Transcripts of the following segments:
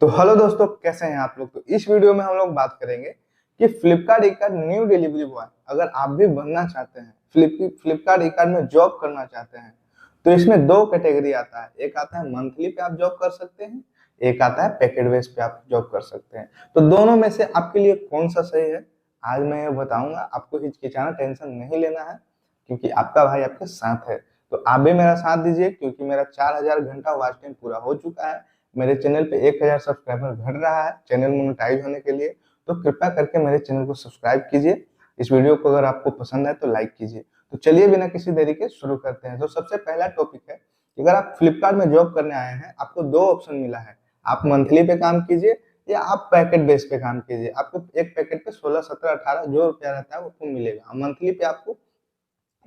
तो हेलो दोस्तों, कैसे हैं आप लोग। तो इस वीडियो में हम लोग बात करेंगे कि फ्लिपकार्ट ई-कार्ट न्यू डिलीवरी बॉय अगर आप भी बनना चाहते हैं, फ्लिपकार्ट ई-कार्ट में जॉब करना चाहते हैं, तो इसमें दो कैटेगरी आता है। एक आता है मंथली पे आप जॉब कर सकते हैं, एक आता है पैकेट बेस पे आप जॉब कर सकते हैं। तो दोनों में से आपके लिए कौन सा सही है, आज मैं ये बताऊंगा। आपको हिचकिचाना, टेंशन नहीं लेना है, क्योंकि आपका भाई आपके साथ है। तो आप भी मेरा साथ दीजिए, क्योंकि मेरा 4000 घंटा वॉच टाइम पूरा हो चुका है। मेरे चैनल पे 1000 सब्सक्राइबर घट रहा है चैनल मोनेटाइज होने के लिए। तो कृपया करके मेरे चैनल को सब्सक्राइब कीजिए। इस वीडियो को अगर आपको पसंद आए तो लाइक कीजिए। तो चलिए बिना किसी देरी के शुरू करते हैं। तो सबसे पहला टॉपिक है कि अगर आप फ्लिपकार्ट में जॉब करने आए हैं, आपको दो ऑप्शन मिला है। आप मंथली पे काम कीजिए या आप पैकेट बेस पे काम कीजिए। आपको एक पैकेट पे 16, 17, 18 जो रुपया रहता है वो आपको मिलेगा। मंथली पे आपको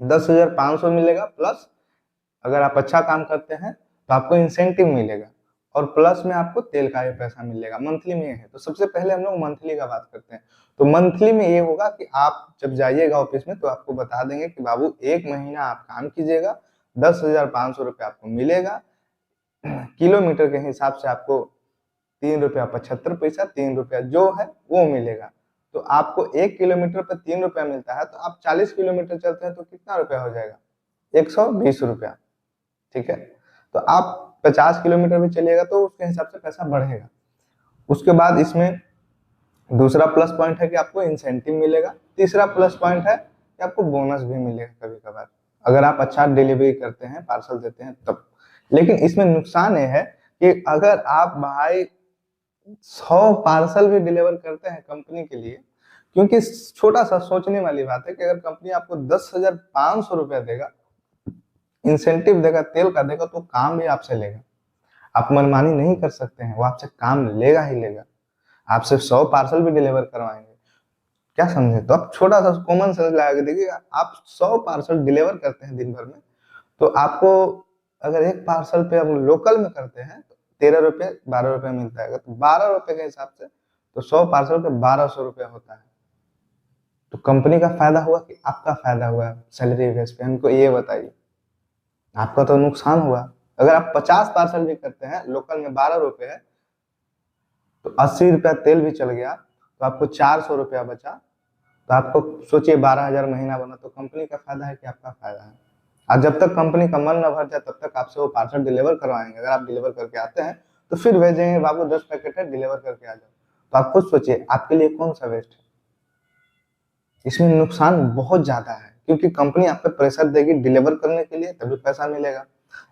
10,500 मिलेगा, प्लस अगर आप अच्छा काम करते हैं तो आपको इंसेंटिव मिलेगा, और प्लस में आपको तेल का भी पैसा मिलेगा। मंथली में ये है। तो सबसे पहले हम लोग मंथली का बात करते हैं। तो मंथली में ये होगा कि आप जब जाइएगा ऑफिस में तो आपको बता देंगे कि बाबू एक महीना आप काम कीजिएगा, 10,500 रुपये आपको मिलेगा। किलोमीटर के हिसाब से आपको 3 रुपया 75 पैसा, 3 रुपया जो है वो मिलेगा। तो आपको 1 किलोमीटर पर 3 रुपया मिलता है, तो आप 40 किलोमीटर चलते हैं तो कितना रुपया हो जाएगा? 120 रुपया। ठीक है। तो आप 50 किलोमीटर भी चलिएगा तो उसके हिसाब से पैसा बढ़ेगा। उसके बाद इसमें दूसरा प्लस पॉइंट है कि आपको इंसेंटिव मिलेगा। तीसरा प्लस पॉइंट है कि आपको बोनस भी मिलेगा कभी कभार, अगर आप अच्छा डिलीवरी करते हैं, पार्सल देते हैं तब। लेकिन इसमें नुकसान ये है कि अगर आप भाई 100 पार्सल भी डिलीवर करते हैं कंपनी के लिए, क्योंकि छोटा सा सोचने वाली बात है कि अगर कंपनी आपको 10,500 रुपया देगा, इंसेंटिव देगा, तेल का देगा, तो काम भी आपसे लेगा। आप मनमानी नहीं कर सकते हैं, वो आपसे काम लेगा ही लेगा। आपसे 100 पार्सल भी डिलीवर करवाएंगे, क्या समझे। तो आप छोटा सा कॉमन सेंस लगा के देखिए, आप 100 पार्सल डिलीवर करते हैं दिन भर में, तो आपको अगर एक पार्सल पे आप लोकल में करते हैं तो 13 रुपये 12 रुपये मिलता है। तो 12 रुपये के हिसाब से तो 100 पार्सल पे 1200 रुपये होता है। तो कंपनी का फायदा हुआ कि आपका फायदा हुआ सैलरी बेस पे? हमको ये बताइए। आपका तो नुकसान हुआ। अगर आप 50 पार्सल भी करते हैं, लोकल में 12 रुपए है, तो 80 रुपया तेल भी चल गया, तो आपको 400 रुपया बचा। तो आपको सोचिए 12,000 महीना बना। तो कंपनी का फायदा है कि आपका फायदा है। और जब तक कंपनी का मन न भर जाए तब तक आपसे वो पार्सल डिलीवर करवाएंगे। अगर आप डिलीवर करके आते हैं तो फिर भेजेंगे, बाबू 10 पैकेट है, डिलीवर करके आ जाओ। तो आप खुद सोचिए आपके लिए कौन सा बेस्ट है। इसमें नुकसान बहुत ज्यादा है, क्योंकि कंपनी आप पे प्रेशर देगी डिलीवर करने के लिए, तभी पैसा मिलेगा।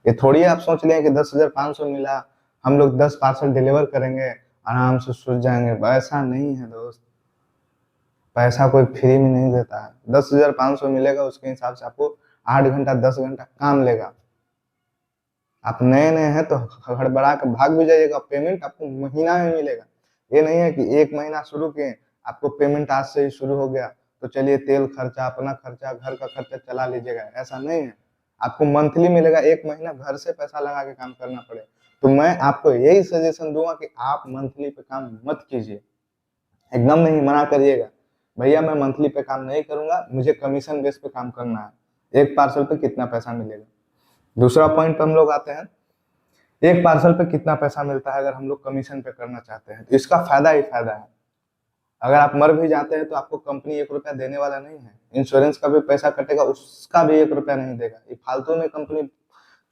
ये थोड़ी आप सोच लें कि 10,500 मिला, हम लोग 10 पार्सल डिलीवर करेंगे, आराम से सूझ जाएंगे। ऐसा नहीं है दोस्त, पैसा कोई फ्री में नहीं देता है। 10,500 मिलेगा, उसके हिसाब से आपको 8 घंटा 10 घंटा काम लेगा। आप नए नए हैं तो हड़बड़ा के भाग भी जाइएगा, पेमेंट आपको महीना में मिलेगा। ये नहीं है कि एक महीना शुरू किए, आपको पेमेंट आज से ही शुरू हो गया तो चलिए तेल खर्चा, अपना खर्चा, घर का खर्चा चला लीजिएगा। ऐसा नहीं है, आपको मंथली मिलेगा। एक महीना घर से पैसा लगा के काम करना पड़े। तो मैं आपको यही सजेशन दूंगा कि आप मंथली पे काम मत कीजिए, एकदम नहीं, मना करिएगा। भैया मैं मंथली पे काम नहीं करूंगा, मुझे कमीशन बेस पे काम करना है। एक पार्सल पे कितना पैसा मिलेगा। दूसरा पॉइंट पे हम लोग आते हैं, एक पार्सल पे कितना पैसा मिलता है अगर हम लोग कमीशन पे करना चाहते हैं। तो इसका फायदा ही फायदा है। अगर आप मर भी जाते हैं तो आपको कंपनी 1 रुपया देने वाला नहीं है। इंश्योरेंस का भी पैसा कटेगा, उसका भी 1 रुपया नहीं देगा। ये फालतू में कंपनी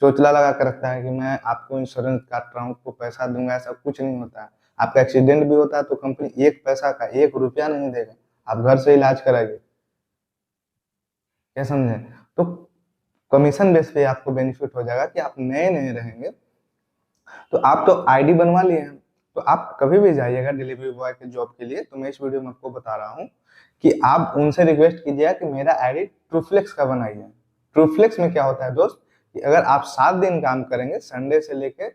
चोचला लगा कर रखता है कि मैं आपको इंश्योरेंस काट रहा हूँ, आपको पैसा दूंगा। ऐसा कुछ नहीं होता है। आपका एक्सीडेंट भी होता है तो कंपनी 1 पैसा का 1 रुपया नहीं देगा, आप घर से इलाज कराइए। क्या समझे। तो कमीशन बेस पे आपको बेनिफिट हो जाएगा कि आप नए नए रहेंगे। तो आप तो आईडी बनवा लिए हैं, तो आप कभी भी जाइएगा डिलीवरी बॉय के जॉब के लिए, तो मैं इस वीडियो में आपको बता रहा हूँ कि आप उनसे रिक्वेस्ट कीजिएगा कि मेरा आईडी ट्रूफ्लेक्स का बनाइए। ट्रूफ्लेक्स में क्या होता है दोस्त, कि अगर आप 7 दिन काम करेंगे, संडे से लेके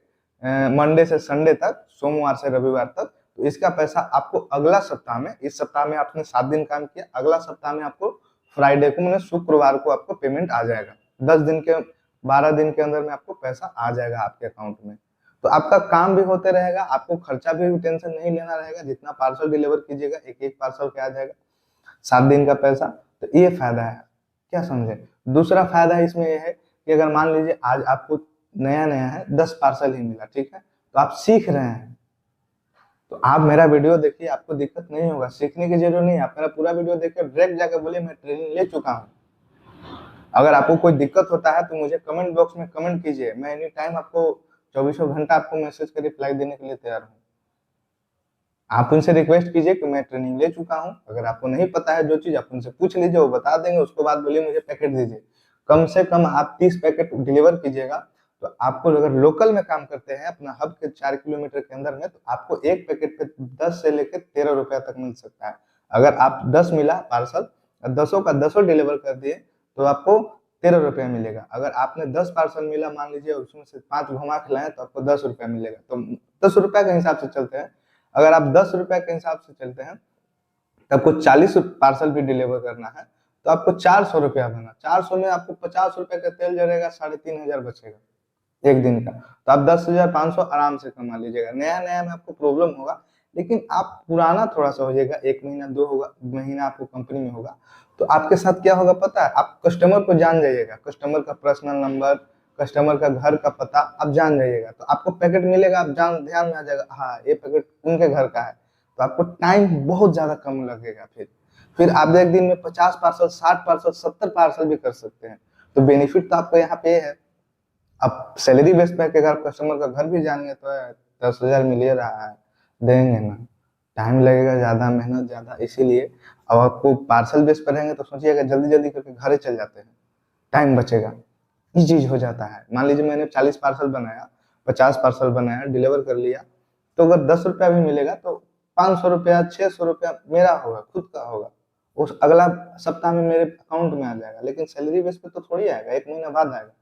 मंडे से संडे तक, सोमवार से रविवार तक, तो इसका पैसा आपको अगला सप्ताह में, इस सप्ताह में आपने 7 दिन काम किया, अगला सप्ताह में आपको फ्राइडे को, मैंने शुक्रवार को आपको पेमेंट आ जाएगा। 10 दिन के 12 दिन के अंदर में आपको पैसा आ जाएगा आपके अकाउंट में। तो आपका काम भी होते रहेगा, आपको खर्चा भी टेंशन नहीं लेना रहेगा। जितना पार्सल डिलीवर कीजिएगा, एक एक पार्सल पे आ जाएगा 7 दिन का पैसा। तो ये फायदा है, क्या समझे। दूसरा फायदा इसमें यह है कि अगर मान लीजिए आज आपको नया नया है, 10 पार्सल ही मिला, ठीक है, तो आप सीख रहे हैं, तो आप मेरा वीडियो देखिए, आपको दिक्कत नहीं होगा, सीखने की जरूरत नहीं है। आप मेरा पूरा वीडियो देखिए, डायरेक्ट जाकर बोलिए मैं ट्रेनिंग ले चुका हूँ। अगर आपको कोई दिक्कत होता है तो मुझे कमेंट बॉक्स में कमेंट कीजिए, मैं एनी टाइम आपको चौबीसों घंटा आपको मैसेज कर रिप्लाई देने के लिए तैयार हूँ। आप उनसे रिक्वेस्ट कीजिए कि मैं ट्रेनिंग ले चुका हूँ। अगर आपको नहीं पता है जो चीज, आप उनसे पूछ लीजिए, वो बता देंगे। उसके बाद बोलिए मुझे पैकेट दीजिए। कम से कम आप 30 पैकेट डिलीवर कीजिएगा। तो आपको अगर लोकल में काम करते हैं अपना हब के 4 किलोमीटर के अंदर में, तो आपको एक पैकेट पे 10 से लेकर 13 रुपया तक मिल सकता है। अगर आप 10 मिला पार्सल, 10 का 10 डिलीवर कर दिए तो आपको 13 रुपया मिलेगा। अगर आपने 10 पार्सल मिला, मान लीजिए उसमें से 5 घुमा खिलाए, तो आपको 10 रुपया मिलेगा। तो 10 रुपया के हिसाब से चलते हैं। अगर आप 10 रुपया के हिसाब से चलते हैं तो आपको 40 पार्सल भी डिलीवर करना है, तो आपको 400 रुपया बना। 400 में आपको 50 रुपया का तेल जलेगा, 3,500 बचेगा एक दिन का। तो आप 10,500 आराम से कमा लीजिएगा। नया नया में आपको प्रॉब्लम होगा, लेकिन आप पुराना थोड़ा सा हो जाएगा, 1 महीना 2 होगा महीना आपको कंपनी में होगा, तो आपके साथ क्या होगा पता है? आप कस्टमर को जान जाइएगा, कस्टमर का पर्सनल नंबर, कस्टमर का घर का पता आप जान जाइएगा। तो आपको पैकेट मिलेगा, आप जान ध्यान में आ जाएगा, हाँ ये पैकेट उनके घर का है। तो आपको टाइम बहुत ज्यादा कम लगेगा। फिर आप एक दिन में 50 पार्सल, 60 पार्सल, 70 पार्सल भी कर सकते हैं। तो बेनिफिट तो आपको यहाँ पे है। अब सैलरी बेस पे के अगर कस्टमर का घर भी जाएंगे तो 10,000 मिल ही रहा है, देंगे ना। टाइम लगेगा ज्यादा, मेहनत ज्यादा, इसीलिए। अब आपको पार्सल बेस पर रहेंगे तो सोचिएगा जल्दी जल्दी करके घर ही चल जाते हैं, टाइम बचेगा। ये चीज हो जाता है। मान लीजिए मैंने 40 पार्सल बनाया, 50 पार्सल बनाया, डिलीवर कर लिया, तो अगर 10 रुपया भी मिलेगा तो 500 रुपया, 600 रुपया मेरा होगा, खुद का होगा। उस अगला सप्ताह में मेरे अकाउंट में आ जाएगा। लेकिन सैलरी बेस पे तो थोड़ी आएगा, 1 महीना बाद आएगा।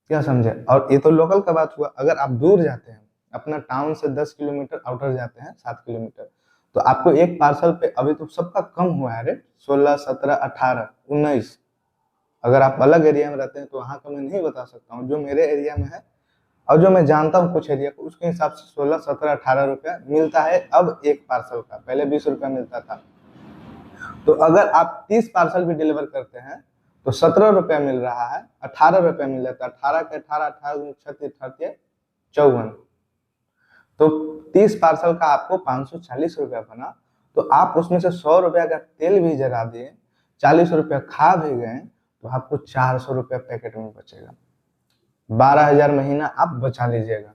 क्या समझे? और ये तो लोकल का बात हुआ। अगर आप दूर जाते हैं, अपना टाउन से 10 किलोमीटर आउटर जाते हैं, 7 किलोमीटर, तो आपको एक पार्सल पे, अभी तो सबका कम हुआ है रेट, 16, 17, 18, 19। अगर आप अलग एरिया में रहते हैं तो वहां का मैं नहीं बता सकता हूँ। जो मेरे एरिया में है और जो मैं जानता हूँ कुछ एरिया को, उसके हिसाब से 16, 17, 18 रुपया मिलता है अब एक पार्सल का। पहले 20 रुपया मिलता था। तो अगर आप 30 पार्सल भी डिलीवर करते हैं तो 17 रुपया मिल रहा है, 18 रुपया मिल जाता है। 18 के 18, 18 36, 54। तो 30 पार्सल का आपको 540 रुपया बना। तो आप उसमें से 100 रुपया का तेल भी जला दिए, 40 रुपया खा भी गए, तो आपको 400 रुपया पैकेट में बचेगा। 12,000 महीना आप बचा लीजिएगा।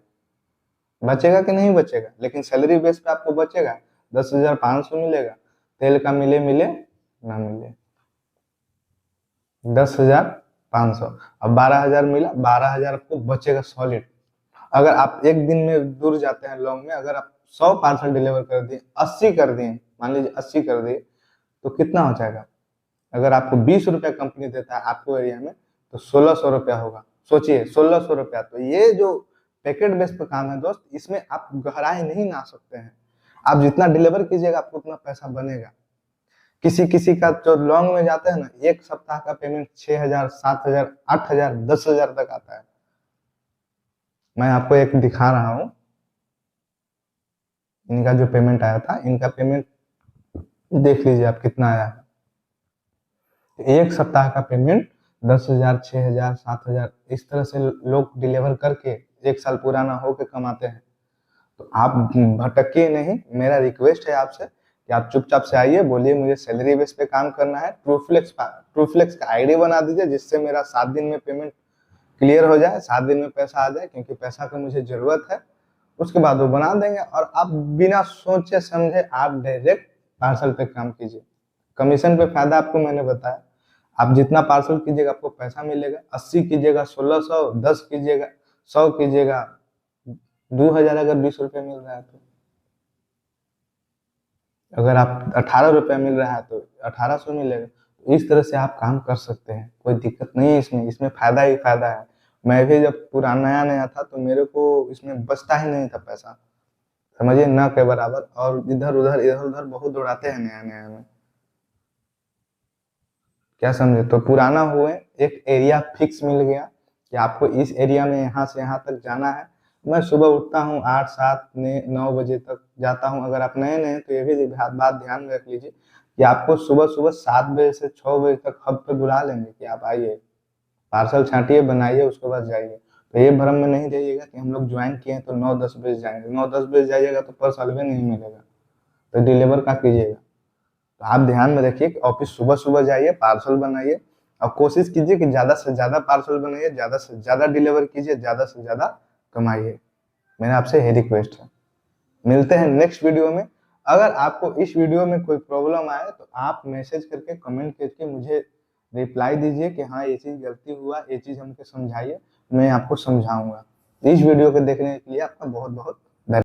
बचेगा कि नहीं बचेगा? लेकिन सैलरी बेस पे आपको बचेगा, 10,500 मिलेगा। तेल का मिले मिले ना मिले, 10,500। अब 12,000 मिला, 12,000 आपको बचेगा सॉलिड। अगर आप एक दिन में दूर जाते हैं लॉन्ग में, अगर आप 100 पार्सल डिलीवर कर दिए, 80 कर दिए, मान लीजिए 80 कर दिए, तो कितना हो जाएगा? अगर आपको 20 रुपया कंपनी देता है आपको एरिया में, तो 1,600 रुपया होगा। सोचिए 1,600 रुपया। तो ये जो पैकेट बेस पे काम है दोस्त, इसमें आप गहराई नहीं ना सकते हैं। आप जितना डिलीवर कीजिएगा आपको उतना पैसा बनेगा। किसी किसी का जो लॉन्ग में जाता है ना, एक सप्ताह का पेमेंट 6,000, 7,000, 8,000, 10,000 तक आता है। मैं आपको एक दिखा रहा हूँ, इनका जो पेमेंट आया था, इनका पेमेंट देख लीजिए आप कितना आया है। एक सप्ताह का पेमेंट 10,000, 6,000, 7,000, इस तरह से लोग डिलीवर करके 1 साल पुराना होके कमाते हैं। तो आप भटकिए नहीं। मेरा रिक्वेस्ट है आपसे कि आप चुपचाप से आइए, बोलिए मुझे सैलरी बेस पे काम करना है। ट्रूफ्लेक्स का आईडी बना दीजिए, जिससे मेरा 7 दिन में पेमेंट क्लियर हो जाए, 7 दिन में पैसा आ जाए, क्योंकि पैसा की मुझे जरूरत है। उसके बाद वो बना देंगे, और आप बिना सोचे समझे आप डायरेक्ट पार्सल पे काम कीजिए। कमीशन पे फायदा आपको मैंने बताया। आप जितना पार्सल कीजिएगा आपको पैसा मिलेगा। 80 कीजिएगा 1,600, 10 कीजिएगा 100 कीजिएगा 2,000। अगर 20 रुपया मिल रहा है तो, अगर आप 18 रुपया मिल रहा है तो 1,800 मिलेगा। तो इस तरह से आप काम कर सकते हैं, कोई दिक्कत नहीं है इसमें। इसमें फायदा ही फायदा है। मैं भी जब पूरा नया नया था तो मेरे को इसमें बचता ही नहीं था पैसा, समझिए ना के बराबर। और इधर उधर बहुत दौड़ाते हैं नया नया में। क्या समझे? तो पुराना हुए, एक एरिया फिक्स मिल गया कि आपको इस एरिया में यहाँ से यहाँ तक जाना है। मैं सुबह उठता हूँ 8, 7, 9 बजे तक जाता हूँ। अगर आप नए नए तो ये भी बात ध्यान में रख लीजिए कि आपको सुबह सुबह 7 बजे से 6 बजे तक हब पे बुला लेंगे कि आप आइए, पार्सल छांटिए, बनाइए, उसके बाद जाइए। तो ये भ्रम में नहीं जाइएगा कि हम लोग ज्वाइन किए हैं तो 9-10 बजे जाएंगे, 9-10 बजे जाइएगा तो पर्सल भी नहीं मिलेगा, तो डिलीवर कहाँ कीजिएगा। तो आप ध्यान में रखिए कि ऑफिस सुबह सुबह जाइए, पार्सल बनाइए और कोशिश कीजिए कि ज्यादा से ज्यादा पार्सल बनाइए, ज्यादा से ज्यादा डिलीवर कीजिए, ज्यादा से ज्यादा कमाइए। मेरा आपसे यही रिक्वेस्ट है। मिलते हैं नेक्स्ट वीडियो में। अगर आपको इस वीडियो में कोई प्रॉब्लम आए तो आप मैसेज करके, कमेंट करके मुझे रिप्लाई दीजिए कि हाँ ये चीज गलती हुआ, ये चीज हमको समझाइए, मैं आपको समझाऊंगा। इस वीडियो को देखने के लिए आपका बहुत बहुत